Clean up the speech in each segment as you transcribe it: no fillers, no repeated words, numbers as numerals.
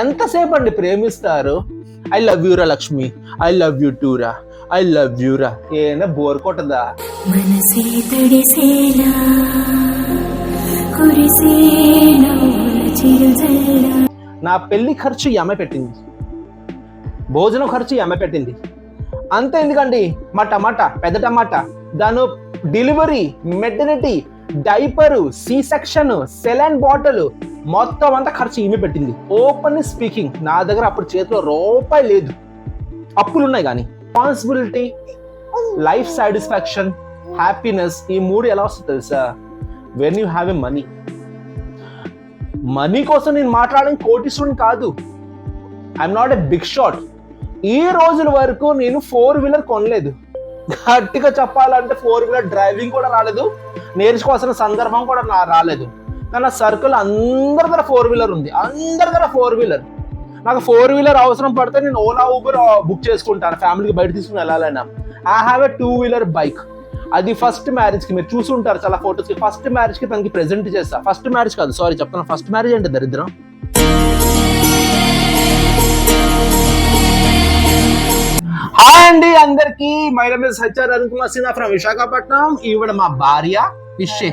ఎంతసేపు అండి ప్రేమిస్తారు? ఐ లవ్ యూరా లక్ష్మి, ఐ లవ్ యూ టూరా, ఐ లవ్ యూరా. ఏనా బోర్ కొట్టదా? మనసే తడిసేలా కురిసేలా చిరుజల్లా. నా పెళ్లి ఖర్చు ఈ అమ్మాయి పెట్టింది, భోజనం ఖర్చు ఈ అమ్మాయి పెట్టింది. అంతే ఎందుకండి, మా టమాటా పెద్ద టమాటా, దాని delivery, maternity, diaper, C section, saline bottle మొత్తం అంతా ఖర్చు ఈమె పెట్టింది. ఓపెన్ స్పీకింగ్, నా దగ్గర అప్పుడు చేతిలో రూపాయి లేదు, అప్పులు ఉన్నాయి. కానీ రెస్పాన్సిబిలిటీ, లైఫ్ సాటిస్ఫాక్షన్, హ్యాపీనెస్, ఈ మూడు ఎలా వస్తుంది తెలుసా? When you have a money. Money కోసం నేను మాట్లాడడం కోటీశ్వరుని కాదు. I'm not a big shot. ఈ రోజుల వరకు నేను 4-వీలర్ కొనలేదు. గట్టిగా చెప్పాలంటే 4-వీలర్ డ్రైవింగ్ కూడా రాలేదు, నేర్చుకోవాల్సిన సందర్భం కూడా రాలేదు. కానీ నా సర్కిల్ అందరి దగ్గర 4-వీలర్ ఉంది, అందరి దగ్గర 4-వీలర్. నాకు 4-వీలర్ అవసరం పడితే నేను ఓలా ఊబర్ బుక్ చేసుకుంటాను, ఫ్యామిలీకి బయట తీసుకుని వెళ్ళాలన్నా. ఐ హ్యావ్ ఎ 2-వీలర్ బైక్. అది ఫస్ట్ మ్యారేజ్కి, మీరు చూసి ఉంటారు చాలా ఫొటోస్కి, ఫస్ట్ మ్యారేజ్కి తనకి ప్రెజెంట్ చేస్తా. ఫస్ట్ మ్యారేజ్ కాదు, సారీ చెప్తాను, ఫస్ట్ మ్యారేజ్ అంటే దరిద్రం. హాయ్ అండి అందరికి, my name is HR Arun Kumar Sinha from Visakhapatnam. ఈవిడ మా భార్య విషే,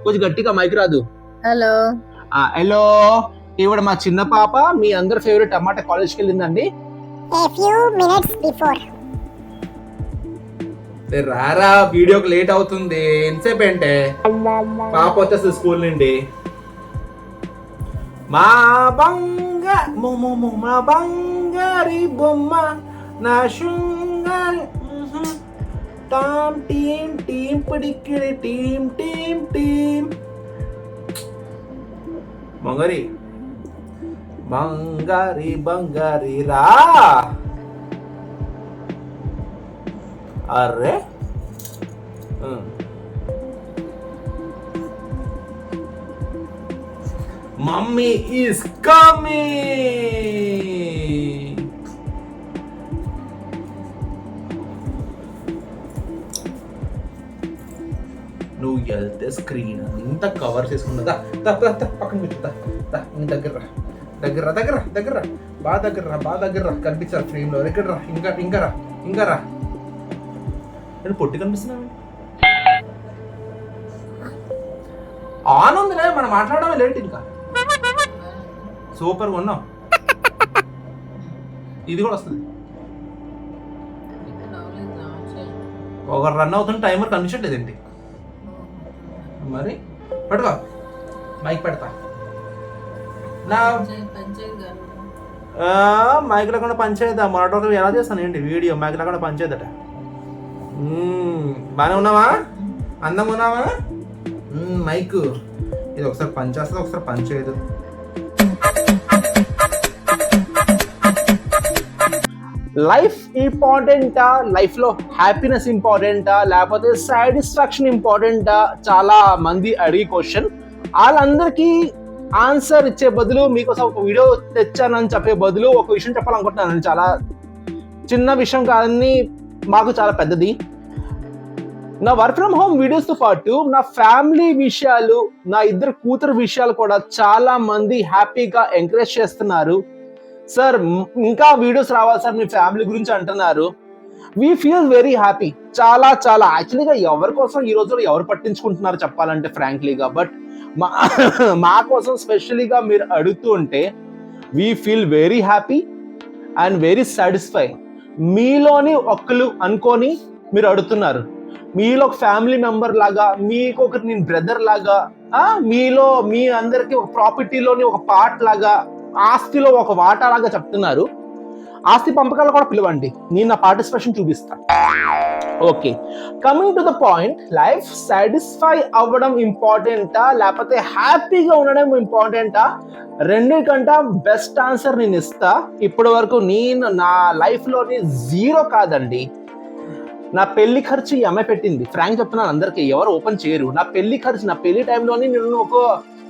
కొంచెం గట్టిగా మైక్ రాదు. Hello hello. ఈవిడ మా చిన్న పాప, మీ అందరి ఫేవరెట్ టమాటా కాలేజ్కి వెళ్ళిందండి. A few minutes before. రారా, వీడియోకి లేట్ అవుతుంది. ఎంతసేపు అంటే పాప వచ్చేస్తుంది స్కూల్ నుండి. మా మా బంగారి బొమ్మ, నా శృంగారి టామ్ టీమ్ టీమ్ పిడికిడి టీమ్ టీమ్ టీమ్. బంగారి బంగారి బంగారి రా. అరే మమ్మీ ఈస్ కమింగ్. నువ్వు వెళ్తే స్క్రీన్ అంతా కవర్ చేసుకున్నదా? పక్కన కూర్చుందా, దగ్గర దగ్గర దగ్గర దగ్గర బాగా దగ్గర కనిపించారు ఫ్రేమ్ లో. ఎక్కడ రా, ఇంకా రా. నేను పొట్టి కనిపిస్తున్నాను. ఆన్ ఉందిలే, మనం మాట్లాడమే లేంటి. ఇంకా సూపర్గా ఉన్నాం. ఇది కూడా వస్తుంది. ఒక రన్ అవుతున్న టైమర్ కనిపించట్లేదు ఏంటి మరి? పట్టుకో, మైక్ పెడతా. నా మైక్ లేకుండా పనిచేయదా? మొదటి ఎలా చేస్తాను ఏంటి వీడియో మైక్ లేకుండా పనిచేయదట. బాగానే ఉన్నావా? అందంగా ఉన్నావా? మైక్ ఇది ఒకసారి పనిచేస్తుంది, ఒకసారి పనిచేయదు. లైఫ్ ఇంపార్టెంటా, లైఫ్ లో హ్యాపీనెస్ ఇంపార్టెంటా, లేకపోతే సాటిస్ఫాక్షన్ ఇంపార్టెంటా? చాలా మంది అడిగే క్వశ్చన్. వాళ్ళందరికీ ఆన్సర్ ఇచ్చే బదులు, మీకోసం ఒక వీడియో తెచ్చానని చెప్పే బదులు ఒక విషయం చెప్పాలనుకుంటున్నాను. చాలా చిన్న విషయం కానీ మాకు చాలా పెద్దది. నా వర్క్ ఫ్రమ్ హోమ్ వీడియోస్తో పాటు నా ఫ్యామిలీ విషయాలు, నా ఇద్దరు కూతురు విషయాలు కూడా చాలా మంది హ్యాపీగా ఎంకరేజ్ చేస్తున్నారు. సార్ ఇంకా వీడియోస్ రావాలి సార్ మీ ఫ్యామిలీ గురించి అంటున్నారు. We feel very happy. చాలా చాలా యాక్చువల్గా ఎవరి కోసం ఈ రోజుల్లో ఎవరు పట్టించుకుంటున్నారు చెప్పాలంటే ఫ్రాంక్లీగా, బట్ మా కోసం స్పెషలీగా మీరు అడుగుతూ ఉంటే we feel very happy and very satisfy. మీలోని ఒక్కరు అనుకొని మీరు అడుగుతున్నారు. మీలో ఒక ఫ్యామిలీ మెంబర్ లాగా, మీకు ఒక నేను బ్రదర్ లాగా, మీలో మీ అందరికి ఒక ప్రాపర్టీలోని ఒక పార్ట్ లాగా, ఆస్తిలో ఒక వాటా లాగా చెప్తున్నారు. ఆస్తి పంపకాలు కూడా పిలవండి, నేను నా పార్టిసిపేషన్ చూపిస్తా. Okay, coming to the point, life satisfy అవ్వడం ఇంపార్టెంటా లేకపోతే హ్యాపీగా ఉండడం ఇంపార్టెంటా? రెండికంటా బెస్ట్ ఆన్సర్ నేను ఇస్తా. ఇప్పటి వరకు నేను నా లైఫ్లోని 0 కాదండి. నా పెళ్లి ఖర్చు ఈ అమ్మాయి పెట్టింది. ఫ్రాంక్ చెప్తున్నాను, అందరికీ ఎవరు ఓపెన్ చేయరు. నా పెళ్లి ఖర్చు, నా పెళ్లి టైంలోని నేను ఒక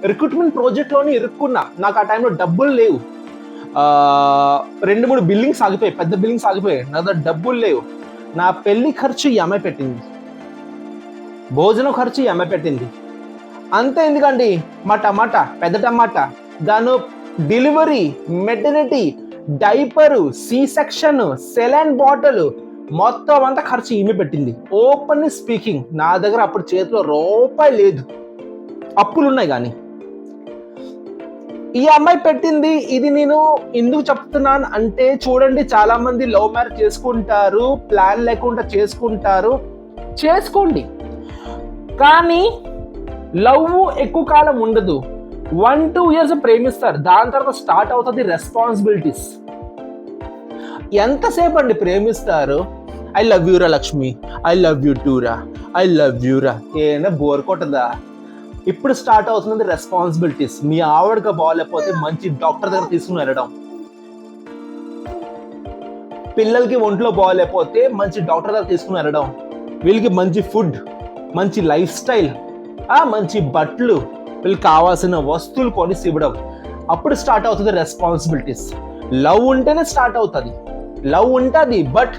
రిక్రూట్మెంట్ ప్రాజెక్ట్లోని ఇరుక్కున్నా. నాకు ఆ టైంలో డబ్బులు లేవు. 2-3 బిల్డింగ్స్ ఆగిపోయాయి, పెద్ద బిల్డింగ్స్ ఆగిపోయాయి. నా దగ్గర డబ్బులు లేవు. నా పెళ్లి ఖర్చు ఈ అమ్మాయి పెట్టింది, భోజనం ఖర్చు ఈ అమ్మాయి పెట్టింది. అంతే ఎందుకండి, మా టమాటా పెద్ద టమాటా, దాని delivery, maternity, diaper, C section, saline bottle మొత్తం అంతా ఖర్చు ఈమె పెట్టింది. ఓపెన్ స్పీకింగ్, నా దగ్గర అప్పుడు చేతిలో రూపాయి లేదు, అప్పులున్నాయి. కానీ ఈ అమ్మాయి పెట్టింది. ఇది నేను ఎందుకు చెప్తున్నాను అంటే, చూడండి, చాలా మంది లవ్ మ్యారేజ్ చేసుకుంటారు, ప్లాన్ లేకుండా చేసుకుంటారు, చేసుకోండి. కానీ లవ్ ఎక్కువ కాలం ఉండదు. 1-2 years ప్రేమిస్తారు, దాని తర్వాత స్టార్ట్ అవుతుంది రెస్పాన్సిబిలిటీస్. ఎంతసేపు అండి ప్రేమిస్తారు? ఐ లవ్ యూరా లక్ష్మి, ఐ లవ్ యూ టూరా, ఐ లవ్ యూరా. ఏమైనా బోర్ కొట్టదా? ఇప్పుడు స్టార్ట్ అవుతుంది రెస్పాన్సిబిలిటీస్. మీ ఆవిడగా బాగాలేకపోతే మంచి డాక్టర్ దగ్గర తీసుకుని వెళ్ళడం, పిల్లలకి ఒంట్లో బాగాలేకపోతే మంచి డాక్టర్ దగ్గర తీసుకుని వెళ్ళడం, వీళ్ళకి మంచి ఫుడ్, మంచి లైఫ్ స్టైల్, మంచి బట్టలు, వీళ్ళకి కావాల్సిన వస్తువులు కొనిసి ఇవ్వడం. అప్పుడు స్టార్ట్ అవుతుంది రెస్పాన్సిబిలిటీస్. లవ్ ఉంటేనే స్టార్ట్ అవుతుంది. లవ్ ఉంటుంది, బట్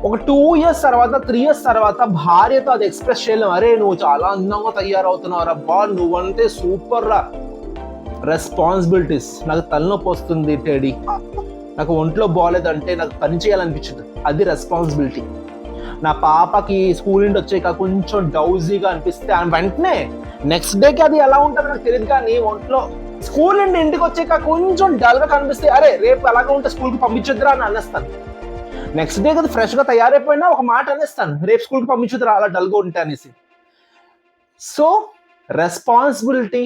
ఒక 2 years తర్వాత, 3 years తర్వాత భార్యతో అది ఎక్స్ప్రెస్ చేయలేం. అరే నువ్వు చాలా అందంగా తయారవుతున్నావు రా, బా నువ్వంటే సూపర్ రా. రెస్పాన్సిబిలిటీస్. నాకు తలనొప్పి వస్తుంది టెడీ, నాకు ఒంట్లో బాగాలేదంటే నాకు పని చేయాలనిపించదు, అది రెస్పాన్సిబిలిటీ. నా పాపకి స్కూల్ నుండి వచ్చాక కొంచెం డౌజీగా అనిపిస్తే వెంటనే నెక్స్ట్ డేకి అది ఎలా ఉంటుందో నాకు తెలియదు, కానీ ఒంట్లో స్కూల్ నుండి ఇంటికి వచ్చాక కొంచెం డల్గా కనిపిస్తే అరే రేపు అలాగే ఉంటే స్కూల్కి పంపించొద్దురా అని అనేస్తాను. నెక్స్ట్ డే కదా ఫ్రెష్గా తయారైపోయినా ఒక మాట అనేస్తాను, రేపు స్కూల్కి పంపించొద్దురా అలా డల్గా ఉంటే అనేసి. So responsibility,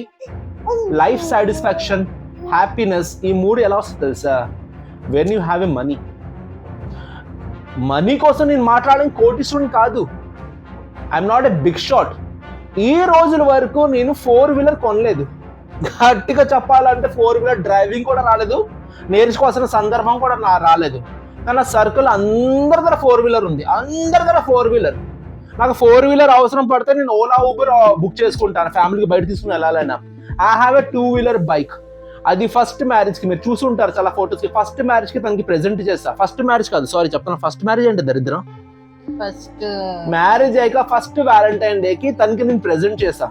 life satisfaction, happiness, ఈ 3 ఎలా వస్తుంది తెలుసా? When you have a money. Money కోసం నేను మాట్లాడడం కోటీశ్వరుని కాదు. I'm not a big shot. ఈ రోజుల వరకు నేను 4-wheeler కొనలేదు. గట్టిగా చెప్పాలంటే 4-wheeler డ్రైవింగ్ కూడా రాలేదు, నేర్చుకోవాల్సిన సందర్భం కూడా రాలేదు. కానీ నా సర్కిల్ అందరి దగ్గర 4-wheeler ఉంది, అందరి దగ్గర 4-wheeler. నాకు 4-wheeler అవసరం పడితే నేను ఓలా ఊబర్ బుక్ చేసుకుంటాను ఫ్యామిలీకి బయట తీసుకుని వెళ్ళాలన్నా. I have a 2-wheeler bike. అది ఫస్ట్ మ్యారేజ్కి, మీరు చూసి ఉంటారు చాలా ఫొటోస్కి, ఫస్ట్ మ్యారేజ్కి తనకి ప్రెజెంట్ చేస్తా. ఫస్ట్ మ్యారేజ్ కాదు, సారీ చెప్తాను, ఫస్ట్ మ్యారేజ్ అంటే దరిద్రం. ఫస్ట్ మ్యారేజ్ అయ్యాక ఫస్ట్ వ్యాలంటైన్ డేకి తనకి నేను ప్రెజెంట్ చేసా.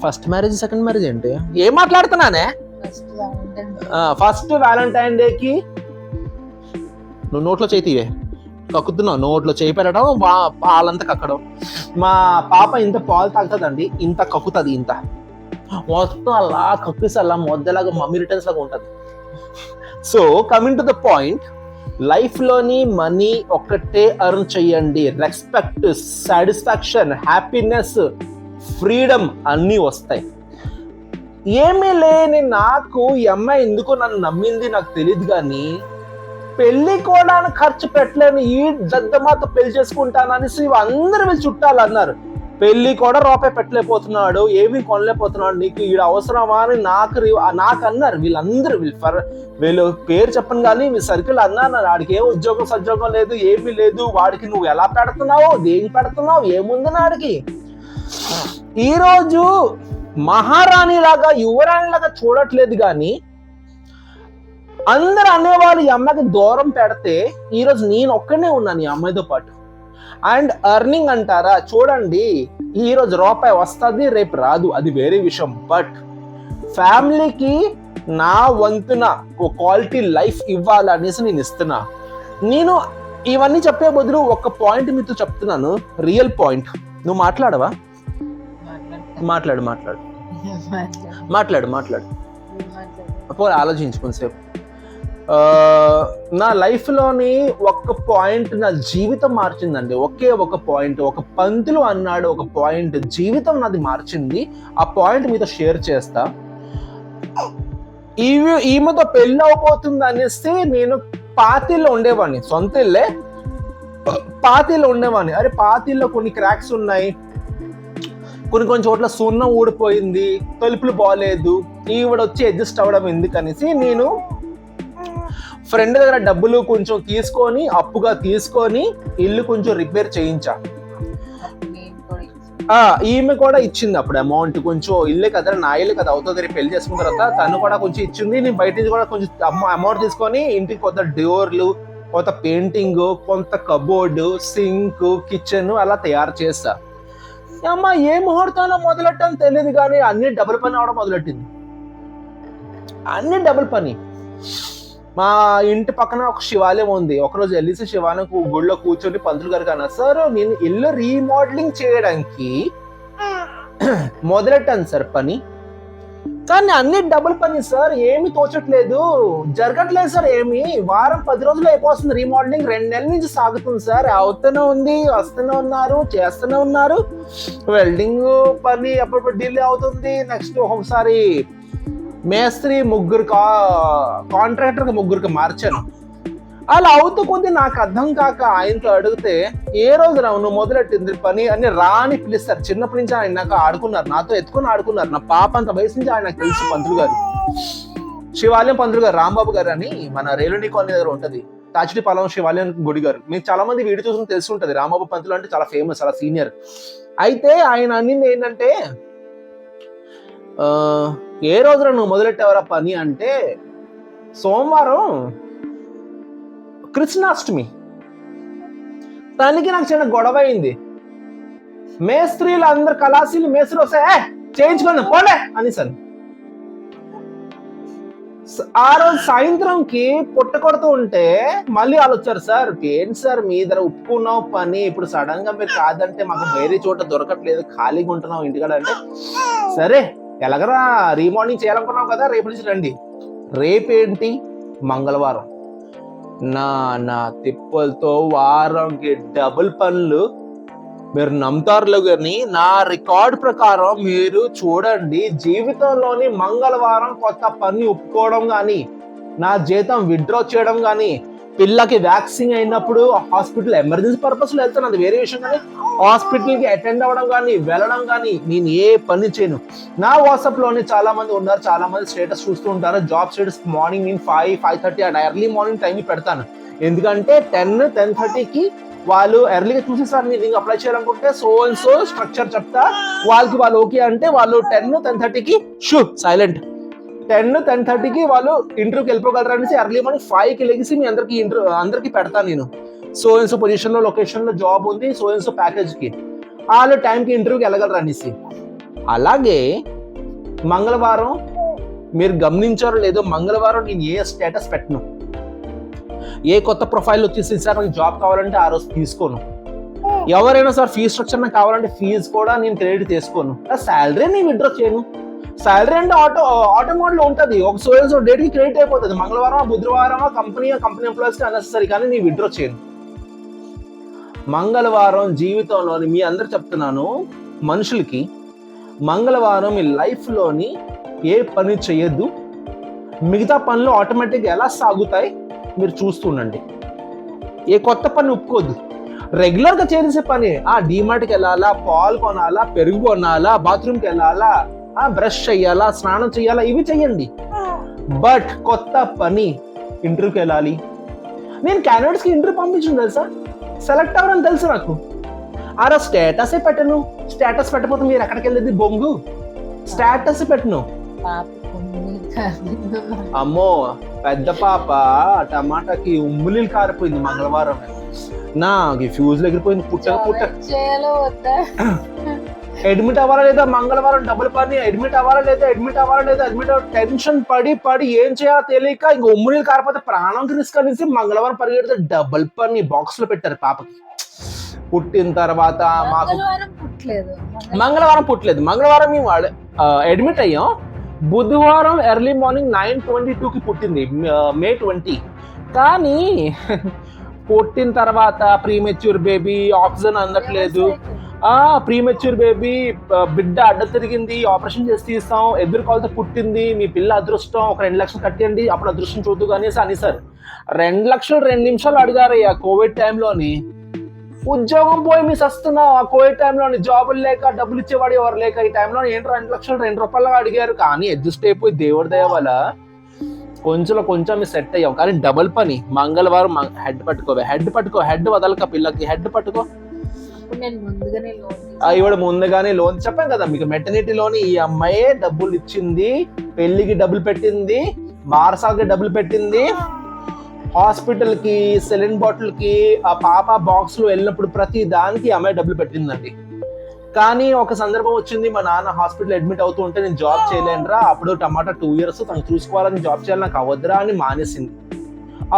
ఫస్ట్ మ్యారేజ్, సెకండ్ మ్యారేజ్ ఏంటి, ఏం మాట్లాడుతున్నానే? ఫస్ట్ వ్యాలంటైన్ డేకి నువ్వు నోట్లో చేయి తీవే, కక్కుతున్నావు, నోట్లో చేయి పెట్టడం, పాలంతా కక్కడం. మా పాప ఇంత పాలు తాగుతుందండి, ఇంత కక్కుతుంది, ఇంత మొత్తం అలా కక్కిసి అలా మొద్దలాగా మమ్మీ రిటర్న్స్ లాగా ఉంటుంది. So coming to the point, లైఫ్లోని మనీ ఒక్కటే అర్న్ చెయ్యండి, రెస్పెక్ట్, సాటిస్ఫాక్షన్, హ్యాపీనెస్, ఫ్రీడమ్ అన్నీ వస్తాయి. ఏమీ లేని నాకు ఈ అమ్మాయి ఎందుకో నన్ను నమ్మింది నాకు తెలియదు, కానీ పెళ్లి కూడా ఖర్చు పెట్టలేని ఈ దద్దమాతో పెళ్లి చేసుకుంటాననేసి అందరు వీళ్ళు చుట్టాలు అన్నారు. పెళ్లి కూడా రూపాయి పెట్టలేకపోతున్నాడు, ఏమీ కొనలేకపోతున్నాడు, నీకు ఈడ అవసరమా అని నాకు అన్నారు వీళ్ళందరూ. వీళ్ళు పేరు చెప్పను కానీ మీ సర్కిల్ అన్నారు, వాడికి ఏ ఉద్యోగం సద్యోగం లేదు, ఏమీ లేదు, వాడికి నువ్వు ఎలా పెడుతున్నావు, దేనికి పెడుతున్నావు, ఏముంది నాడికి. ఈరోజు మహారాణి లాగా, యువరాణి లాగా చూడట్లేదు, కానీ అందరు అనేవాళ్ళు ఈ అమ్మాయికి దూరం పెడితే ఈరోజు నేను ఒక్కనే ఉన్నాను ఈ అమ్మాయితో పాటు. అండ్ ఎర్నింగ్ అంటారా, చూడండి, ఈరోజు రూపాయి వస్తుంది, రేపు రాదు, అది వేరే విషయం. బట్ ఫ్యామిలీకి నా వంతున ఒక క్వాలిటీ లైఫ్ ఇవ్వాలనేసి నేను ఇస్తున్నా. నేను ఇవన్నీ చెప్పే బదులు ఒక పాయింట్ మీతో చెప్తున్నాను, రియల్ పాయింట్. నువ్వు మాట్లాడవా? మాట్లాడు మాట్లాడు మాట్లాడు మాట్లాడు అప్పుడు ఆలోచించు కొంచెంసేపు. నా లైఫ్లోని ఒక్క పాయింట్ నా జీవితం మార్చిందండి, ఒకే ఒక పాయింట్. ఒక పంతులు అన్నాడు ఒక పాయింట్, జీవితం నాది మార్చింది. ఆ పాయింట్ మీతో షేర్ చేస్తా. ఈమెతో పెళ్ళి అవబోతుంది అనేసి నేను పాతిల్లో ఉండేవాడిని, సొంత ఇల్లే పాతిల్లో ఉండేవాడిని. అరే పాతిల్లో కొన్ని క్రాక్స్ ఉన్నాయి, కొన్ని చోట్ల సున్నం ఊడిపోయింది, తలుపులు బాగాలేదు, ఈవిడ వచ్చి అడ్జస్ట్ అవ్వడం ఎందుకనేసి నేను ఫ్రెండ్ దగ్గర డబ్బులు కొంచెం తీసుకొని, అప్పుగా తీసుకొని ఇల్లు కొంచెం రిపేర్ చేయించా. ఈమె కూడా ఇచ్చింది అప్పుడు అమౌంట్, కొంచెం ఇల్లే కదా, నా ఇల్లు కదా అవుతుంది, రేపు పెళ్లి చేసుకున్న తర్వాత తను కూడా కొంచెం ఇచ్చింది. నేను బయట నుంచి కూడా కొంచెం అమౌంట్ తీసుకొని ఇంటికి కొత్త డోర్లు, కొత్త పెయింటింగ్, కొంత కబోర్డు, సింక్, కిచెన్ అలా తయారు చేస్తా. అమ్మ ఏ ముహూర్తంలో మొదలెట్టని తెలియదు, కానీ అన్ని డబుల్ పని అవడం మొదలెట్టింది. అన్ని డబుల్ పని. మా ఇంటి పక్కన ఒక శివాలయం ఉంది. ఒకరోజు వెళ్ళేసి శివాలయం గుడిలో కూర్చొని పంతులు గారికి అన్నా, సార్ నేను ఇల్లు రీమోడలింగ్ చేయడానికి మొదలెట్టాను సార్ పని, కానీ అన్ని డబుల్ పని సార్, ఏమి తోచట్లేదు, జరగట్లేదు సార్, ఏమి వారం 10 రోజులు అయిపోతుంది రీమోడలింగ్, 2 నెలల నుంచి సాగుతుంది సార్, అవుతూనే ఉంది, వస్తూనే ఉన్నారు, చేస్తూనే ఉన్నారు, వెల్డింగ్ పని అప్పుడప్పుడు డిలే అవుతుంది, నెక్స్ట్ ఒక్కొక్కసారి మేస్త్రి కాంట్రాక్టర్ ముగ్గురికి మార్చాను. అలా అవుతూ కొద్ది నాకు అర్థం కాక ఆయనతో అడిగితే, ఏ రోజు నువ్వు మొదలెట్టింది పని అని రాని పిలుస్తారు. చిన్నప్పటి నుంచి ఆయన నాకు ఆడుకున్నారు, నాతో ఎత్తుకొని ఆడుకున్నారు. నా పాప అంత వయసు నుంచి ఆయన నాకు తెలుసు. పంతులు గారు, శివాలయం పంతులు గారు, రాంబాబు గారు అని మన రేలుని కాలనీ దగ్గర ఉంటది, తాచిడిపాలెం శివాలయం గుడి గారు. మీకు చాలా మంది వీడియో చూసి తెలిసి ఉంటది. రాంబాబు పంతులు అంటే చాలా ఫేమస్, చాలా సీనియర్. అయితే ఆయన అన్నింది ఏంటంటే, ఏ రోజు నువ్వు మొదలెట్టేవరా పని అంటే, సోమవారం కృష్ణాష్టమి. దానికి నాకు చిన్న గొడవ అయింది. మేస్త్రీలు అందరు కళాశీలు మేస్త్రీలు వస్తే చేయించుకోండి పోలే అని సార్. ఆ రోజు సాయంత్రంకి పుట్ట కొడుతూ ఉంటే మళ్ళీ వాళ్ళు వచ్చారు, సార్ ఏంటి సార్ మీ దగ్గర ఒప్పుకున్నావు పని, ఇప్పుడు సడన్ గా మీరు కాదంటే మాకు వేరే చోట దొరకట్లేదు, ఖాళీగా ఉంటున్నావు ఇంటికాడ అంటే, సరే ఎలాగరా రీమోడలింగ్ చేయాలనుకున్నావు కదా, రేపు నుంచి రండి. రేపేంటి? మంగళవారం. నా తిప్పలతో వారంకి డబుల్ పనులు. మీరు నమ్ముతారులో కానీ నా రికార్డ్ ప్రకారం మీరు చూడండి, జీవితంలోని మంగళవారం కొత్త పని ఒప్పుకోవడం కానీ, నా జీతం విత్డ్రా చేయడం కానీ, పిల్లకి వ్యాక్సిన్ అయినప్పుడు హాస్పిటల్ ఎమర్జెన్సీ పర్పస్ లో వెళ్తాను, అది వేరే విషయం, కానీ హాస్పిటల్ కి అటెండ్ అవ్వడం కానీ వెళ్ళడం కానీ నేను ఏ పని చేయను. నా వాట్సాప్ లోని చాలా మంది ఉన్నారు, చాలా మంది స్టేటస్ చూస్తూ ఉంటారు. జాబ్ స్టేటస్ మార్నింగ్ నేను 5-5:30 అండ్ ఎర్లీ మార్నింగ్ టైం పెడతాను. ఎందుకంటే 10-10:30కి వాళ్ళు ఎర్లీగా చూసేసారు, నేను అప్లై చేయాలనుకుంటే సో అండ్ సో స్ట్రక్చర్ చెప్తా, వాళ్ళు ఓకే అంటే వాళ్ళు 10-10:30కి సైలెంట్ 10-10:30కి వాళ్ళు ఇంటర్వ్యూకి వెళ్ళిపోగలరు అనేసి ఎర్లీ మార్నింగ్ 5కి లెగిసి మీ అందరికి పెడతాను నేను. సో అండ్ సో పొజిషన్ లో లొకేషన్ లో జాబ్ ఉంది, సో అండ్ సో ప్యాకేజ్ కి, వాళ్ళు టైంకి ఇంటర్వ్యూకి వెళ్ళగలరు అనేసి. అలాగే మంగళవారం మీరు గమనించారో లేదో, మంగళవారం నేను ఏ స్టేటస్ పెట్టను. ఏ కొత్త ప్రొఫైల్ వచ్చేసి సార్ నాకు జాబ్ కావాలంటే ఆ రోజు తీసుకోను. ఎవరైనా సార్ ఫీజ్ స్ట్రక్చర్ నాకు కావాలంటే ఫీజు కూడా నేను క్రెడిట్ చేసుకోను. శాలరీ నేను విత్డ్రా చేయను. శాలరీ అంటే ఆటో మోడ్ లో ఉంటది, ఒక సో డేట్ కి క్రెడిట్ అయిపోతుంది. మంగళవారం బుధవారం కంపెనీ ఎంప్లాయీస్ కి అన్నెసరీ, కానీ నేను విత్డ్రా చేయను. మంగళవారం జీవితంలోని మీ అందరు చెప్తున్నాను మనుషులకి, మంగళవారం మీ లైఫ్ లోని ఏ పని చేయొద్దు, మిగతా పనులు ఆటోమేటిక్ ఎలా సాగుతాయి మీరు చూస్తుండండి. ఏ కొత్త పని ఒప్పుకోద్దు. రెగ్యులర్ గా చేసే పని, డీమార్ట్కి వెళ్ళాలా, పాలు కొనాలా, పెరుగు కొనాలా, బాత్రూమ్కి వెళ్ళాలా, బ్రష్ చెయ్యాలా, స్నానం చెయ్యాలా, ఇవి చెయ్యండి. బట్ కొత్త పని, ఇంటర్వ్యూకి వెళ్ళాలి. నేను క్యాండిడేట్స్ కి ఇంటర్వ్యూ పంపించింది తెలుసా, సెలెక్ట్ అవ్వడం తెలుసు నాకు. ఆరా స్టేటసే పెట్టను. స్టేటస్ పెట్టకపోతే మీరు ఎక్కడికి వెళ్ళేది బొంగు, స్టేటస్ పెట్టను. అమ్మో పెద్ద పాప టమాటాకి ఉమ్ములీలు కారిపోయింది మంగళవారం. నాకు ఫ్యూజ్ ఎగిరిపోయింది. పుట్ట అడ్మిట్ అవ్వాలా లేదా, మంగళవారం డబుల్ పని, అడ్మిట్ అవ్వాలా లేదా, అడ్మిట్ టెన్షన్ పడి ఏం చేయాలో తెలియక ఇంక ఉమ్మునీళ్ళు కారిపోతే ప్రాణంకి రిస్క్ అనేసి మంగళవారం పరిగెడితే డబుల్ పని బాక్స్ లో పెట్టారు పాపకి. పుట్టిన తర్వాత మాకు మంగళవారం పుట్టలేదు. మంగళవారం మేము అడ్మిట్ అయ్యాం. బుధవారం ఎర్లీ మార్నింగ్ 9:22కి పుట్టింది, May 20. కానీ పుట్టిన తర్వాత ప్రీమెచ్యూర్ బేబీ, ఆక్సిజన్ అందట్లేదు, ప్రీమెచ్యూర్ బేబీ, బిడ్డ అడ్డ తిరిగింది, ఆపరేషన్ చేసి తీస్తాం, ఎదురు కాలుతో పుట్టింది, మీ పిల్ల అదృష్టం, ఒక 2 లక్షలు కట్టండి అప్పుడు అదృష్టం చూద్దు అనేసి అనేసారు. 2 లక్షలు 2 నిమిషాలు అడిగారయ్యా. కోవిడ్ టైంలోని ఉద్యోగం పోయి మీ వస్తున్నావు, ఆ కోవిడ్ టైంలోని జాబులు లేక, డబ్బులు ఇచ్చేవాడు ఎవరు లేక, ఈ టైంలో ఏంటో 2 లక్షలు 2 రూపాయలుగా అడిగారు. కానీ అడ్జస్ట్ అయిపోయి దేవుడి దయ వల్ల కొంచెం సెట్ అయ్యాం. కానీ డబుల్ పని. మంగళవారం హెడ్ పట్టుకో, హెడ్ వదలక, పిల్లకి హెడ్ పట్టుకో. ఇవాళ ముందుగానే లోన్ చెప్పాను కదా మీకు, మెటర్నిటీలోని ఈ అమ్మాయే డబ్బులు ఇచ్చింది, పెళ్లికి డబ్బులు పెట్టింది, బారసాలకి డబ్బులు పెట్టింది, హాస్పిటల్ కి, సెలైన్ బాటిల్ కి, ఆ పాప బాక్స్ లో వెళ్ళినప్పుడు ప్రతి దానికి అమ్మాయి డబ్బులు పెట్టిందండి. కానీ ఒక సందర్భం వచ్చింది, మా నాన్న హాస్పిటల్ అడ్మిట్ అవుతూ ఉంటే నేను జాబ్ చేయలేనురా, అప్పుడు టమాటా 2 years తను చూసుకోవాలని జాబ్ చేయాలి, నాకు అవద్దురా అని మానేసింది.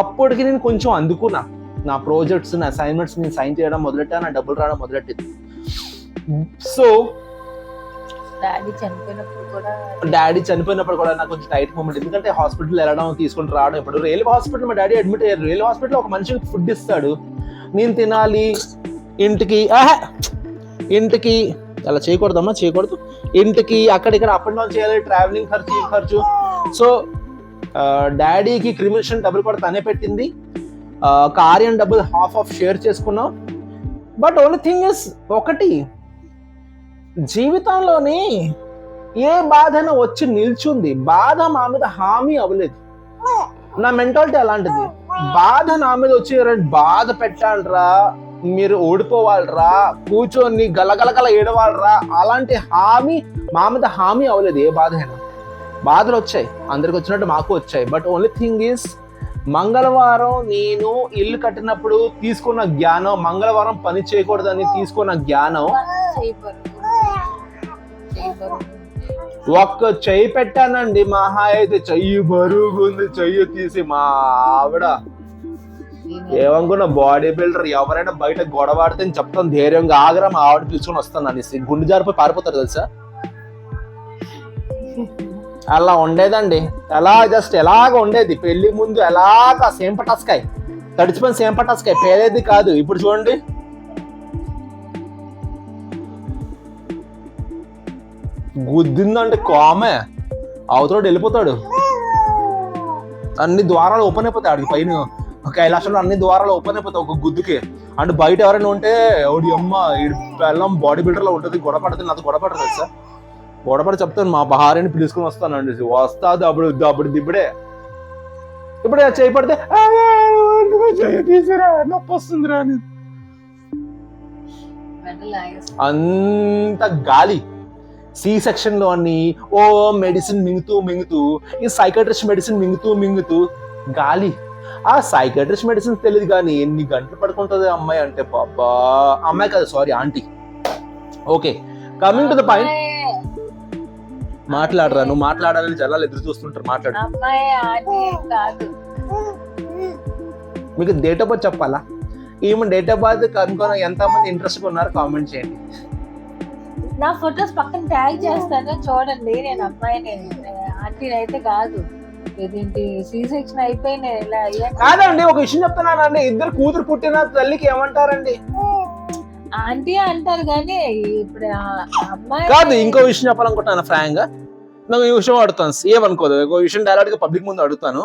అప్పటికి నేను కొంచెం అందుకున్నా, నా ప్రాజెక్ట్స్ నా అసైన్మెంట్స్ నేను సైన్ చేయడం మొదలెట్టా, నా డబ్బులు రావడం మొదలెట్టింది. సో డాడీ చనిపోయినప్పుడు కూడా నాకు కొంచెం టైట్ మూమెంట్, ఎందుకంటే హాస్పిటల్ వెళ్ళడం తీసుకుని రావడం. ఇప్పుడు రైల్వే హాస్పిటల్ మా డాడీ అడ్మిట్ అయ్యారు. రైల్వే హాస్పిటల్ ఒక మనిషికి ఫుడ్ ఇస్తాడు, నేను తినాలి, ఇంటికి అలా చేయకూడదమ్మా, చేయకూడదు, ఇంటికి అక్కడిక్కడ అప్ అండ్ డౌన్ చేయాలి, ట్రావెలింగ్ ఖర్చు. సో డాడీకి క్రిమినేషన్ డబ్బులు కూడా తనే పెట్టింది, కార్యం డబ్బులు హాఫ్ షేర్ చేసుకున్నాం. బట్ ఓన్లీ థింగ్ ఇస్ ఒకటి, జీవితంలోని ఏ బాధన వచ్చి నిల్చుంది, బాధ మా మీద హామీ అవ్వలేదు. నా మెంటాలిటీ అలాంటిది, బాధ నా మీద వచ్చి బాధ పెట్టాలరా, మీరు ఓడిపోవాలరా, కూర్చొని గలగలగల ఏడవాలరా, అలాంటి హామీ మా మీద హామీ అవ్వలేదు. ఏ బాధ అయినా, బాధలు వచ్చాయి, అందరికి వచ్చినట్టు మాకు వచ్చాయి. బట్ ఓన్లీ థింగ్ ఈస్, మంగళవారం నేను ఇల్లు కట్టినప్పుడు తీసుకున్న జ్ఞానం, మంగళవారం పని చేయకూడదని తీసుకున్న జ్ఞానం, ఒక్క చెయ్యి పెట్టానండి, మహా అయితే చెయ్యి బరుగుంది, చెయ్యి తీసి మా ఆవిడ ఏమనుకున్న బాడీ బిల్డర్, ఎవరైనా బయట గొడవాడితే చెప్తాను ధైర్యంగా, ఆగరా మా ఆవిడ పిలుచుకొని వస్తాను అనేసి, గుండె జారిపోయి పారిపోతారు తెలుసా. అలా ఉండేదండి, ఎలాగ ఉండేది. పెళ్లి ముందు ఎలాగ సేంపటాస్కాయ్, తడిచిపోయిన సేంపటాస్కాయ్, పేరేది కాదు. ఇప్పుడు చూడండి, గుద్దిందంటే కామే, అవతల వెళ్ళిపోతాడు, అన్ని ద్వారాలు ఓపెన్ అయిపోతాయి. ఆడికి పైన కైలాసంలో అన్ని ద్వారాలు ఓపెన్ అయిపోతాయి ఒక గుద్దుకి. అంటే బయట ఎవరైనా ఉంటే ఓడి అమ్మ వెళ్ళం బాడీ బిల్డర్ లో ఉంటుంది, గొడవపడితే నాతో గొడవపడదు కదా సార్, గొడవపడి చెప్తాను మా భార్యని పిలుచుకుని వస్తానండి, వస్తాది అప్పుడు దిబ్బడే. ఇప్పుడు చేయపడితే తీసిరా నొప్పి వస్తుందిరా అని, అంత గాలి. సి సెక్షన్ లోని ఓ మెడిసిన్ మింగుతూ ఈ సైకాట్రిస్ట్ మెడిసిన్ మింగుతూ గాలి. ఆ సైకాట్రిస్ట్ మెడిసిన్ తెలియదు కానీ ఎన్ని గంటలు పడుకుంటుంది అమ్మాయి అంటే, పాపా అమ్మాయి కాదు sorry aunty. Okay, coming to the point. మాట్లాడరా, నువ్వు మాట్లాడాలని జనాలు ఎదురు చూస్తుంటారు, మాట్లాడు. మీకు డేట్ ఆఫ్ బర్త్ చెప్పాలా? ఈమె డేట్ ఆఫ్ బర్త్ కనుక్కొని ఎంతమంది ఇంట్రెస్ట్ ఉన్నారు కామెంట్ చేయండి. నా ఫొటోస్ పక్కన ట్యాగ్ చేస్తాను చూడండి. నేను అమ్మాయిని, ఆంటీ అయితే కాదు. ఇదేంటి సి సెక్షన్ అయిపోయి నేను ఇలా అయ్యాను కాదండి. ఒక విషయం చెప్తున్నానండి, ఇద్దరు కూతురు పుట్టిన తల్లికి ఏమంటారండి? ఆంటీ అంటారు కానీ ఇప్పుడు అమ్మాయి కాదు. ఇంకో విషయం చెప్పాలనుకుంటున్నాను ఫ్రాంక్ గా, నాకు ఈ విషయం అడుగుతాను, ఏమనుకోదు, ఒక విషయం డైరెక్ట్ గా పబ్లిక్ ముందు అడుగుతాను.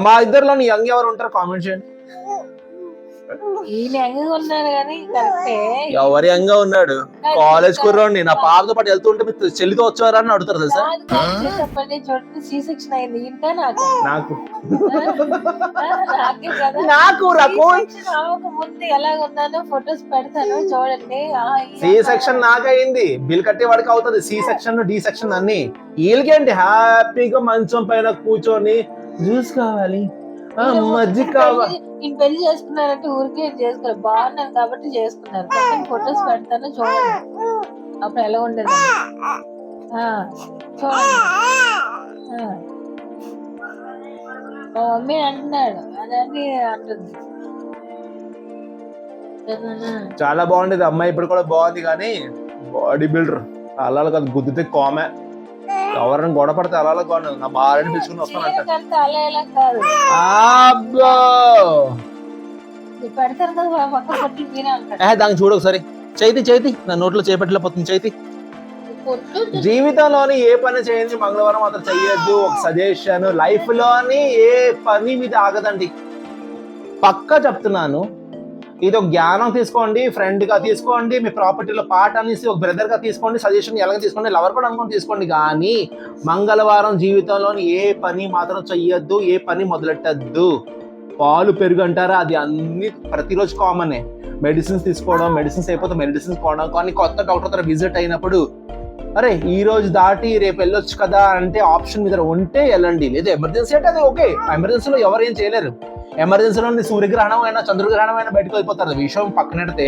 మా ఇద్దరులో యంగ్ ఎవరు ఉంటారు కామెంట్ చేయండి. ఈయన యంగ్ ఉన్నాడు కానీ కరెక్టే. ఎవరు యంగ్ ఉన్నాడు? కాలేజ్ కుర్రోండి. నా పాపతో పాటు వెళ్తుంటే మీరు చెల్లితో వచ్చారా అని అడుగుతారు తెలుసా? చెప్పండి, చూడండి సి సెక్షన్ అయింది ఇంకా నాకు ముందు ఎలాగ ఉన్నానో ఫొటోస్ పెడతాను చూడండి. సి సెక్షన్ నాకయింది, బిల్ కట్టే వాడికి అవుతుంది. సి సెక్షన్ డి సెక్షన్ అన్ని వీళ్ళకేంటి, హ్యాపీగా మంచం పైన కూర్చొని జ్యూస్ కావాలి, మజ్జిగ కావాలి. నేను పెళ్లి చేసుకున్నారంటే ఊరికే చేసుకోరు, బాగున్నాను కాబట్టి చేసుకున్నారు. ఫొటోస్ పెడతాను చూడండి అప్పుడు ఎలా ఉండేది చూడండి. మా మమ్మీ అంటున్నాడు అదని అంటుంది. చాలా బాగుండేది అమ్మాయి, ఇప్పుడు కూడా బాగుంది కానీ బాడీ బిల్డర్ అలా కాదు, గుద్దితే కామే. ఎవరైనా గొడవ పడితే అలా కాదు, నా భార్యని పిలుచుకుని వస్తానంట. అలా ఎలా కాదు, పెడతారు కదా పక్క పొట్టి మీరే అంటారు. దాన్ని చూడు ఒకసారి, చైతి నా నోట్లో చేపట్టలేకపోతుంది చైతి. జీవితంలోని ఏ పని చేయండి మంగళవారం మాత్రం చెయ్యొద్దు. ఒక సజెషన్, లైఫ్ లోని ఏ పని మీద ఆగదండి, పక్కా చెప్తున్నాను. ఇది ఒక జ్ఞానం తీసుకోండి, ఫ్రెండ్ గా తీసుకోండి, మీ ప్రాపర్టీలో పార్ట్ అనేసి ఒక బ్రదర్ గా తీసుకోండి, సజెషన్ ఎలాగ తీసుకోండి, లవర్ కూడా అనుకుని తీసుకోండి. కానీ మంగళవారం జీవితంలోని ఏ పని మాత్రం చెయ్యొద్దు, ఏ పని మొదలెట్టద్దు. పాలు పెరుగు అంటారా, అది అన్ని ప్రతిరోజు కామనే. మెడిసిన్స్ తీసుకోవడం, మెడిసిన్స్ అయిపోతే మెడిసిన్స్ కొనడం, కానీ కొత్త డాక్టర్ దగ్గర విజిట్ అయినప్పుడు అరే ఈ రోజు దాటి రేపు వెళ్ళొచ్చు కదా అంటే ఆప్షన్ మీద ఉంటే వెళ్ళండి. లేదా ఎమర్జెన్సీ అంటే అది ఓకే, ఎమర్జెన్సీలో ఎవరు ఏం చేయలేరు. ఎమర్జెన్సీలో సూర్యగ్రహణం అయినా చంద్రగ్రహణం అయినా బయటకు వెళ్ళిపోతారు. విషయం పక్కనెడితే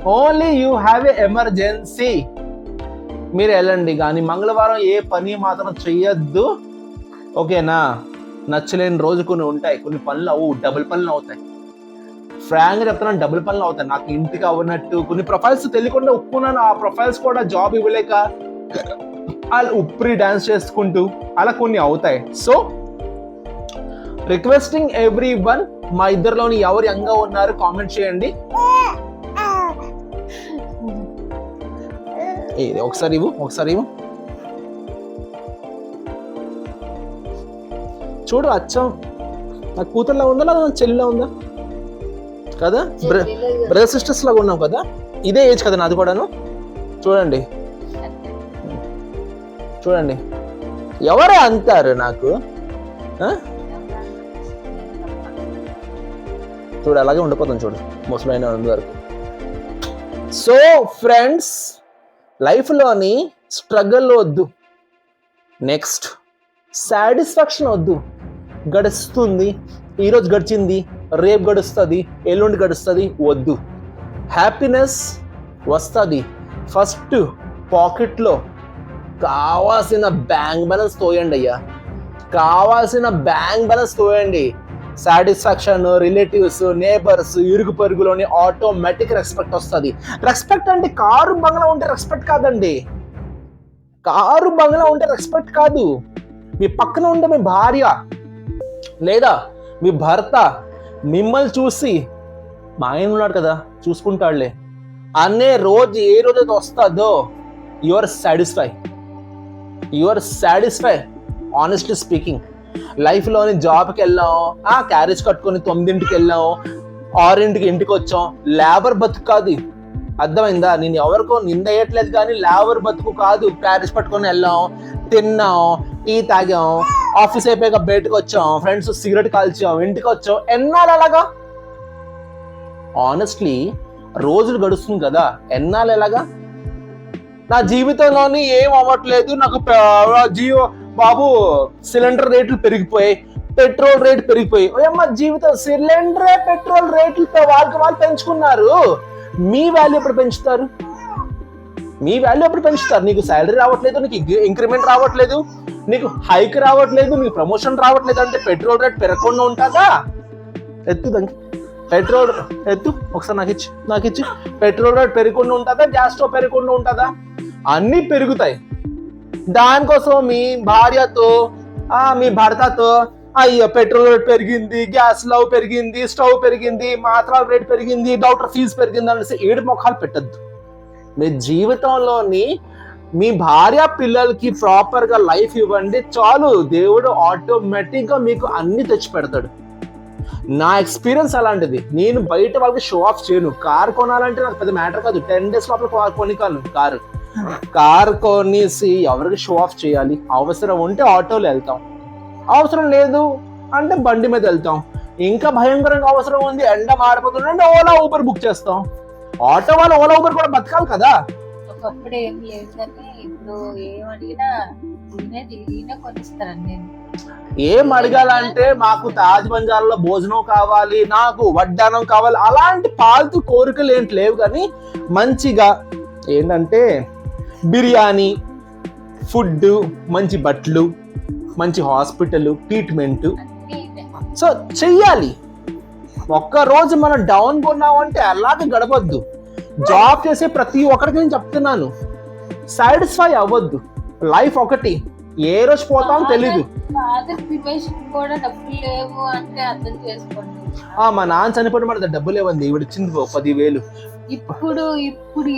only you have a emergency, మీరు వెళ్ళండి. కానీ మంగళవారం ఏ పని మాత్రం చెయ్యొద్దు, ఓకేనా? నచ్చలేని రోజు కొన్ని ఉంటాయి, కొన్ని పనులు అవు, డబుల్ పనులు అవుతాయి. ఫ్రాంక్గా చెప్తున్నాను, డబుల్ పనులు అవుతాయి. నాకు ఇంటికి అవ్వనట్టు కొన్ని ప్రొఫైల్స్ తెలియకుండా ఒప్పుకున్నాను. ఆ ప్రొఫైల్స్ కూడా జాబ్ ఇవ్వలేక వాళ్ళు ఉప్రి డాన్స్ చేసుకుంటూ అలా కొన్ని అవుతాయి. సో రిక్వెస్టింగ్ ఎవ్రీ వన్, మా ఇద్దరిలోని ఎవరు యంగా ఉన్నారు కామెంట్ చేయండి. ఒకసారి ఇవ్వు చూడు. అచ్చం నా కూతుర్లా ఉందా లేదా నా చెల్లిలా ఉందా కదా? బ్రదర్ సిస్టర్స్ లాగా ఉన్నాం కదా, ఇదే ఏజ్ కదా నాది కూడాను. చూడండి ఎవరే అంటారు నాకు? చూడు అలాగే ఉండిపోతాను చూడు ముసలైన వరకు. సో ఫ్రెండ్స్, లైఫ్లోని స్ట్రగల్ వద్దు, నెక్స్ట్ సాటిస్ఫాక్షన్ వద్దు. గడుస్తుంది, ఈరోజు గడిచింది, రేపు గడుస్తుంది, ఎల్లుండి గడుస్తుంది, వద్దు. హ్యాపీనెస్ వస్తుంది. ఫస్ట్ పాకెట్లో కావాల్సిన బ్యాంక్ బ్యాలెన్స్ తోయండి అయ్యా, కావాల్సిన బ్యాంక్ బ్యాలెన్స్ తోయండి. సాటిస్ఫాక్షన్, రిలేటివ్స్, నేబర్స్, ఇరుగు పరుగులోని ఆటోమేటిక్ రెస్పెక్ట్ వస్తుంది. రెస్పెక్ట్ అంటే కారు బంగ్లా ఉంటే రెస్పెక్ట్ కాదండి. కారు బంగ్లా ఉంటే రెస్పెక్ట్ కాదు. మీ పక్కన ఉండే మీ భార్య లేదా మీ భర్త మిమ్మల్ని చూసి మా ఆయన ఉన్నాడు కదా చూసుకుంటాడులే అనే రోజు ఏ రోజైతే వస్తుందో you are satisfy. Honestly speaking, లైఫ్లోని జాబ్కి వెళ్ళాం, క్యారేజ్ కట్టుకొని 9ంటికి వెళ్ళాం, 6ంటికి ఇంటికి వచ్చాం. లేబర్ బతుకు కాదు, అర్థమైందా? నేను ఎవరికో నిందేయట్లేదు, కానీ లేబర్ బతుకు కాదు. క్యారేజ్ పట్టుకొని వెళ్ళాం, తిన్నాం, టీ తాగాం, ఆఫీస్ అయిపోయాక బయటకు వచ్చాం, ఫ్రెండ్స్ సిగరెట్ కాల్చాం, ఇంటికి వచ్చాం. ఎన్నాళ్ళు అలాగా? ఆనెస్ట్లీ రోజులు గడుస్తుంది కదా, ఎన్నాళ్ళు ఎలాగా? నా జీవితంలోని ఏం అవ్వట్లేదు, నాకు బాబు సిలిండర్ రేట్లు పెరిగిపోయాయి, పెట్రోల్ రేట్ పెరిగిపోయి, ఏమ్మా జీవితం సిలిండరే పెట్రోల్ రేట్లు వాళ్ళకి వాళ్ళు పెంచుకున్నారు. మీ వాల్యూ ఎప్పుడు పెంచుతారు? నీకు శాలరీ రావట్లేదు, నీకు ఇంక్రిమెంట్ రావట్లేదు, నీకు హైక్ రావట్లేదు, నీకు ప్రమోషన్ రావట్లేదు అంటే పెట్రోల్ రేట్ పెరగకుండా ఉంటుందా? దానికి పెట్రోల్ ఒకసారి నాకు ఇచ్చి పెట్రోల్ రేట్ పెరగకుండా ఉంటుందా? గ్యాస్ స్టవ్ పెరగకుండా ఉంటుందా? అన్నీ పెరుగుతాయి. దానికోసం మీ భార్యతో మీ భర్తతో అయ్యో పెట్రోల్ రేట్ పెరిగింది, గ్యాస్ లవ్ పెరిగింది, స్టవ్ పెరిగింది, మాత్రల రేట్ పెరిగింది, డాక్టర్ ఫీజు పెరిగింది అనేసి 7 మొఖాలు పెట్టద్దు. మీ జీవితంలోని మీ భార్య పిల్లలకి ప్రాపర్ గా లైఫ్ ఇవ్వండి చాలు. దేవుడు ఆటోమేటిక్ గా మీకు అన్ని తెచ్చి పెడతాడు. నా ఎక్స్పీరియన్స్ అలాంటిది. నేను బయట వాళ్ళకి షో ఆఫ్ చేయను. కార్ కొనాలంటే నాకు పెద్ద మ్యాటర్ కాదు. 10 days లోపల కొనికాను కార్ కొనేసి ఎవరికి షో ఆఫ్ చేయాలి? అవసరం ఉంటే ఆటోలో వెళ్తాం, అవసరం లేదు అంటే బండి మీద వెళ్తాం. ఇంకా భయంకరంగా అవసరం ఉంది, ఎండ మారిపోతుందంటే ఓలా ఊబర్ బుక్ చేస్తాం. ఆటో వాళ్ళు ఓలా ఊబర్ కూడా బతకాలి కదా. ఒకప్పుడు ఏం లేదు కానీ ఇప్పుడు ఏమడిగినా కొనిస్తారండి. ఏం అడగాలంటే మాకు తాజ్ బంజార్లో భోజనం కావాలి, నాకు వడ్డానం కావాలి, అలాంటి పాల్తు కోరికలు ఏంటి లేవు. కానీ మంచిగా ఏంటంటే బిర్యానీ, ఫుడ్, మంచి బట్టలు, మంచి హాస్పిటల్ ట్రీట్మెంట్ సో చెయ్యాలి. ఒక్కరోజు మనం డౌన్ కొన్నామంటే అలాగే గడపద్దు. జాబ్ చేసే ప్రతి ఒక్కరికి నేను చెప్తున్నాను, సాటిస్ఫై అవ్వద్దు. లైఫ్ ఒకటి, ఏ రోజు పోతామో తెలీదు. మా నాన్న చనిపోయిన మన డబ్బులు ఏమంది, ఈవిడ ఇచ్చింది 10,000. ఇప్పుడు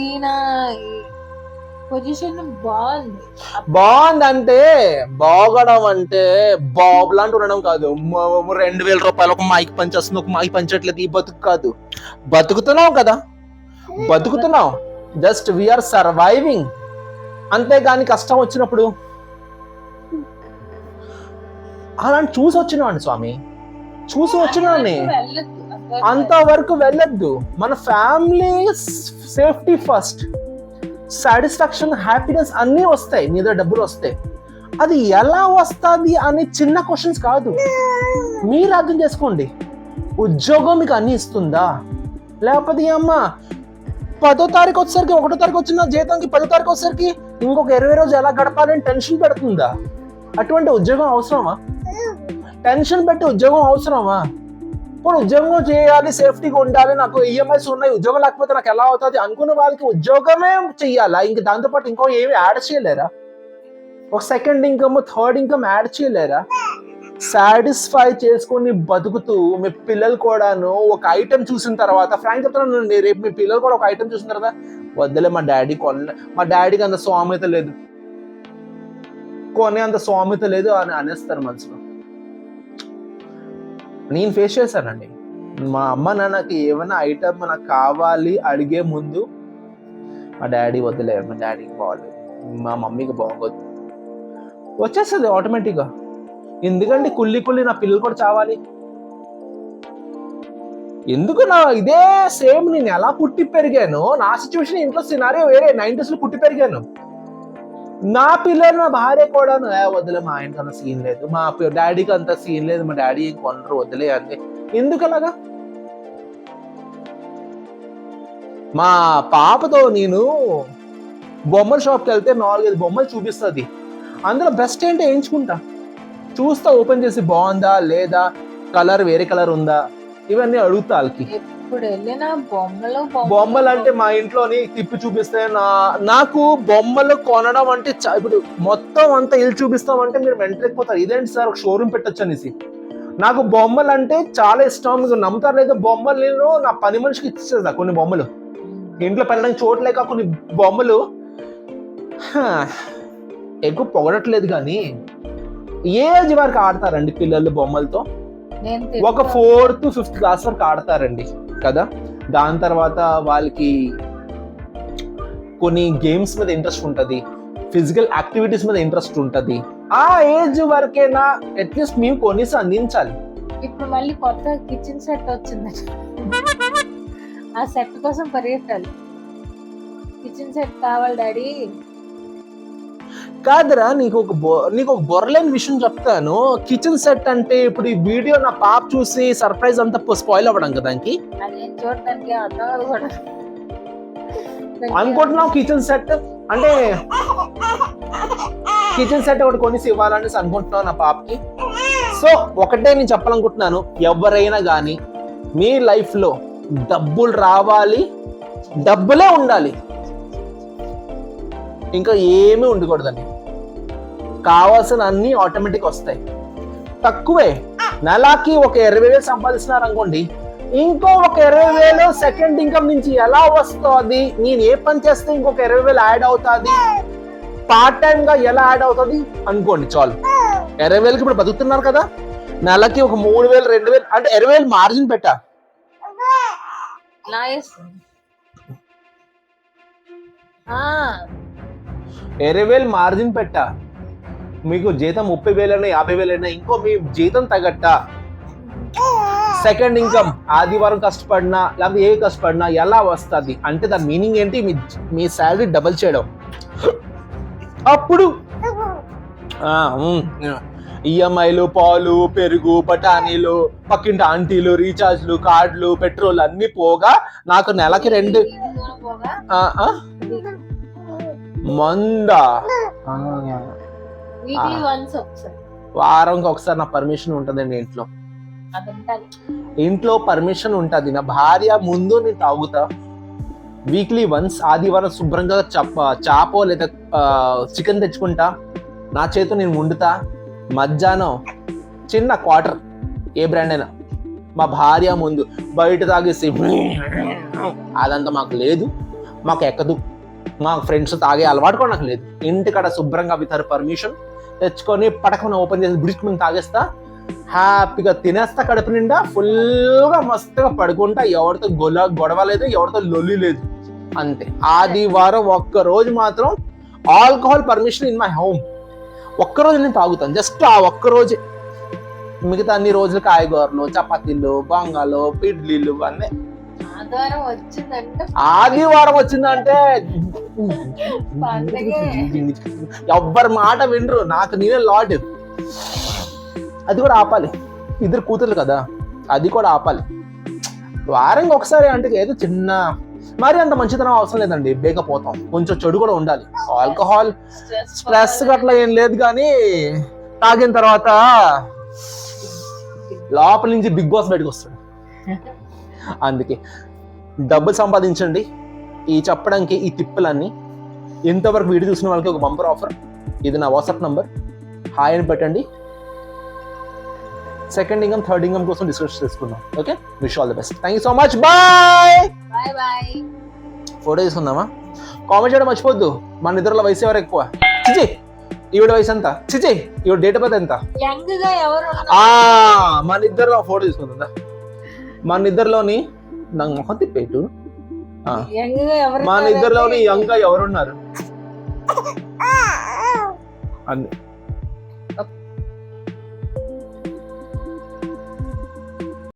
ఈయన పొజిషన్ బాగుంది అంటే బాగడం అంటే బాబు లాంటి ఉండడం కాదు. 2,000 రూపాయలు ఒక మైకి పనిచేస్తుంది, ఒక మైకి పనిచట్లేదు. ఈ బతుకు కాదు. బతుకుతున్నాం కదా, బతుకుతున్నాం. Just we are surviving. అంతేగాని కష్టం వచ్చినప్పుడు అలాంటి చూసి వచ్చినాండి స్వామి, చూసి వచ్చినాన్ని అంతవరకు వెళ్ళొద్దు. మన family safety first. Satisfaction, happiness అన్నీ వస్తాయి, నీ దగ్గర డబ్బులు వస్తాయి. అది ఎలా వస్తుంది అనే చిన్న క్వశ్చన్స్ కాదు. మీరు అర్థం చేసుకోండి. ఉద్యోగం మీకు అన్ని ఇస్తుందా? లేకపోతే అమ్మ 10వ తారీఖు వచ్చేసరికి 1వ తారీఖు వచ్చిన జీతంకి 10వ తారీఖు వచ్చేసరికి ఇంకొక 20 రోజు ఎలా గడపాలని టెన్షన్ పెడుతుందా? అటువంటి ఉద్యోగం అవసరమా? టెన్షన్ పెట్టి ఉద్యోగం అవసరమా? ఇప్పుడు ఉద్యోగం చేయాలి, సేఫ్టీగా ఉండాలి, నాకు ఈఎంఐస్ ఉన్నాయి, ఉద్యోగం లేకపోతే నాకు ఎలా అవుతుంది అనుకున్న వాళ్ళకి ఉద్యోగమే చెయ్యాలా? ఇంక దాంతోపాటు ఇంకో ఏమి యాడ్ చేయలేరా? ఒక second income, third income add చేయలేరా? సాటిస్ఫై చేసుకొని బతుకుతూ మీ పిల్లలు కూడాను ఒక ఐటెం చూసిన తర్వాత, ఫ్రాంక్ చెప్తాను, రేపు మీ పిల్లలు కూడా ఒక ఐటెం చూసిన తర్వాత వద్దలే మా డాడీకి అంత స్వామ్యత లేదు, కొనే అంత స్వామ్యత లేదు అని అనేస్తారు మనసులో. నేను ఫేస్ చేశానండి. మా అమ్మ నాన్నకి ఏమైనా ఐటమ్ నాకు కావాలి అడిగే ముందు మా డాడీ వద్దులే, మా డాడీకి బాగోలేదు, మా మమ్మీకి బాగోదు, వచ్చేస్తుంది ఆటోమేటిక్గా. ఎందుకంటే కుళ్ళి నా పిల్లలు కూడా చావాలి. ఎందుకు నా ఇదే సేమ్ నేను ఎలా పుట్టి పెరిగాను, నా సిచ్యువేషన్ ఇంట్లో సినారియో వేరే, 90s లో పుట్టి పెరిగాను. నా పిల్లలు, నా భార్య కూడా వదిలే, మా ఆయనకి అంత సీన్ లేదు, మా డాడీకి అంత సీన్ లేదు, మా డాడీ కొనరు, వదిలే అంతే. ఎందుకు అలాగా? మా పాపతో నేను బొమ్మల షాప్కి వెళ్తే 4-5 బొమ్మలు చూపిస్తుంది, అందులో బెస్ట్ ఏంటో ఎంచుకుంటా, చూస్తా, ఓపెన్ చేసి బాగుందా లేదా, కలర్ వేరే కలర్ ఉందా, ఇవన్నీ అడుగుతా వాళ్ళకి. ఇప్పుడు వెళ్ళిన బొమ్మలు అంటే మా ఇంట్లోని తిప్పి చూపిస్తే నాకు బొమ్మలు కొనడం అంటే ఇప్పుడు మొత్తం అంతా ఇల్లు చూపిస్తామంటే మీరు వెంటలేకపోతారు, ఇదేంటి సార్ ఒక షోరూమ్ పెట్టచ్చు అనేసి. నాకు బొమ్మలు అంటే చాలా ఇష్టం, మీకు నమ్ముతారు లేదా, బొమ్మలు నేను నా పని మనిషికి ఇచ్చేస్తా. కొన్ని బొమ్మలు ఇంట్లో పెట్టడానికి చోట్లేక కొన్ని బొమ్మలు, ఎక్కువ పొగడట్లేదు కానీ ఏజ్ వరకు ఆడతారండి పిల్లలు బొమ్మలతో. ఒక 4th, 5th క్లాస్ వరకు ఆడతారండి కదా. దాని తర్వాత వాళ్ళకి కొన్ని గేమ్స్ మీద ఇంట్రెస్ట్ ఉంటుంది, ఫిజికల్ యాక్టివిటీస్ మీద ఇంట్రెస్ట్ ఉంటుంది. ఆ ఏజ్ వరకేనా అట్లీస్ట్ మేము కొన్నిసార్లు అందించాలి. ఇప్పుడు మళ్ళీ కొత్త కిచెన్ సెట్ వచ్చింది, ఆ సెట్ కోసం పరిగెత్తాలి. కిచెన్ సెట్ కావాలి డాడీ. కాదురా, నీకు ఒక బొర్రలేని విషయం చెప్తాను. కిచెన్ సెట్ అంటే ఇప్పుడు ఈ వీడియో నా పాప చూసి సర్ప్రైజ్ అంతా స్పాయిల్ అవ్వడం కదా దానికి చూడటానికి అనుకుంటున్నావు. కిచెన్ సెట్ అంటే కిచెన్ సెట్ ఒకటి కొనిసి ఇవ్వాలనేసి అనుకుంటున్నావు నా పాపకి. సో ఒకటే నేను చెప్పాలనుకుంటున్నాను, ఎవరైనా కానీ మీ లైఫ్ లో డబ్బులు రావాలి, డబ్బులే ఉండాలి, ఇంకా ఏమీ ఉండకూడదండి. కావాల్సిన అన్ని ఆటోమేటిక్ వస్తాయి. తక్కువే, నెలకి ఒక 20,000 సంపాదిస్తున్నారు అనుకోండి, ఇంకో ఒక 20,000 సెకండ్ ఇన్కమ్ నుంచి ఎలా వస్తుంది, నేను ఏ పని చేస్తే ఇంకొక 20,000 యాడ్ అవుతుంది, పార్ట్ టైం గా ఎలా యాడ్ అవుతుంది అనుకోండి చాలు. 20,000కి ఇప్పుడు బతుకుతున్నారు కదా, నెలకి ఒక 3,000, 2,000 అంటే 20,000 మార్జిన్ పెట్టా. 20,000 మార్జిన్ పెట్టా. మీకు జీతం 30,000 50,000, ఇంకో మీ జీతం తగ్గట్ట సెకండ్ ఇన్కమ్ ఆదివారం కష్టపడినా లేకపోతే ఏ కష్టపడినా ఎలా వస్తుంది అంటే దాని మీనింగ్ ఏంటి, మీ శాలరీ డబుల్ చేయడం. అప్పుడు ఈఎంఐలు, పాలు, పెరుగు, బఠానీలు, పక్కింటి ఆంటీలు, రీఛార్జ్లు, కార్డులు, పెట్రోల్ అన్ని పోగా నాకు నెలకి 2 మందా వారంకి ఒకసారి నా పర్మిషన్ ఉంటదండి. ఇంట్లో పర్మిషన్ ఉంటది. నా భార్య ముందు నేను తాగుతా, వీక్లీ వన్స్ ఆదివారం శుభ్రంగా చాపో లేదా చికెన్ తెచ్చుకుంటా, నా చేతితో నేను వండుతా. మధ్యాహ్నం చిన్న క్వార్టర్ ఏ బ్రాండ్ అయినా మా భార్య ముందు బయట తాగేసి అదంతా మాకు లేదు, మాకు ఎక్కదు, మా ఫ్రెండ్స్ తాగే అలవాటు కూడా నాకు లేదు. ఇంటికాడ శుభ్రంగా వితర్ పర్మిషన్ తెచ్చుకొని పటకన ఓపెన్ చేసి బ్రిడ్జ్ తాగేస్తా, హ్యాపీగా తినేస్తా, కడుపు నిండా ఫుల్గా మస్తుగా పడుకుంటా. ఎవరితో గొడవ లేదు, ఎవరితో లొల్లి లేదు, అంతే. ఆదివారం ఒక్కరోజు మాత్రం alcohol permission in my home. ఒక్కరోజు నేను తాగుతాను, జస్ట్ ఆ ఒక్కరోజే. మిగతా అన్ని రోజులు కాయగూరలు, చపాతీలు, బంగాలు, ఇడ్లీలు అన్నీ. ఆదివారం వచ్చిందంటే ఎవ్వరి మాట వినరు, నాకు నేనే లాడ్. అది కూడా ఆపాలి, 2 కూతుర్లు కదా, అది కూడా ఆపాలి. వారంగా ఒకసారి అంటే ఏదో చిన్న మరి అంత మంచితనం అవసరం లేదండి, బేకపోతాం. కొంచెం చెడు కూడా ఉండాలి. ఆల్కహాల్ స్ట్రెస్ అట్లా ఏం లేదు, కానీ తాగిన తర్వాత లోపల నుంచి బిగ్ బాస్ బయటకు వస్తాడు. అందుకే డబ్బులు సంపాదించండి. ఈ చెప్పడానికి ఈ తిప్పులన్నీ. ఇంతవరకు వీడియో చూసిన వాళ్ళకి ఒక బంపర్ ఆఫర్. ఇది నా వాట్సాప్ నంబర్, హాయ్ అని పెట్టండి. సెకండ్ ఇన్కమ్, థర్డ్ ఇన్కమ్ కోసం డిస్కస్ చేసుకుందాం. Okay, wish all the best. Thank you so much. Bye. Bye bye. Photo తీసుకుందామా? కామెంట్ చేయడం మర్చిపోద్దు. మన ఇద్దరుల వయసు ఎవరు ఎక్కువ? చిచి, ఈవిడ వయసు ఎంత? చిచి, ఈవిడ డేట్ ఆఫ్ బర్త్ ఎంత? యంగ్ గా ఎవరు మన ఇద్దరు ఫోటో తీసుకుందా? మన ఇద్దరిలోని నాకు మొహం తిప్పేటు. యంగ్ గా ఎవరు మన ఇద్దరిలోని యంగ్ గా ఎవరున్నారు? అంతే.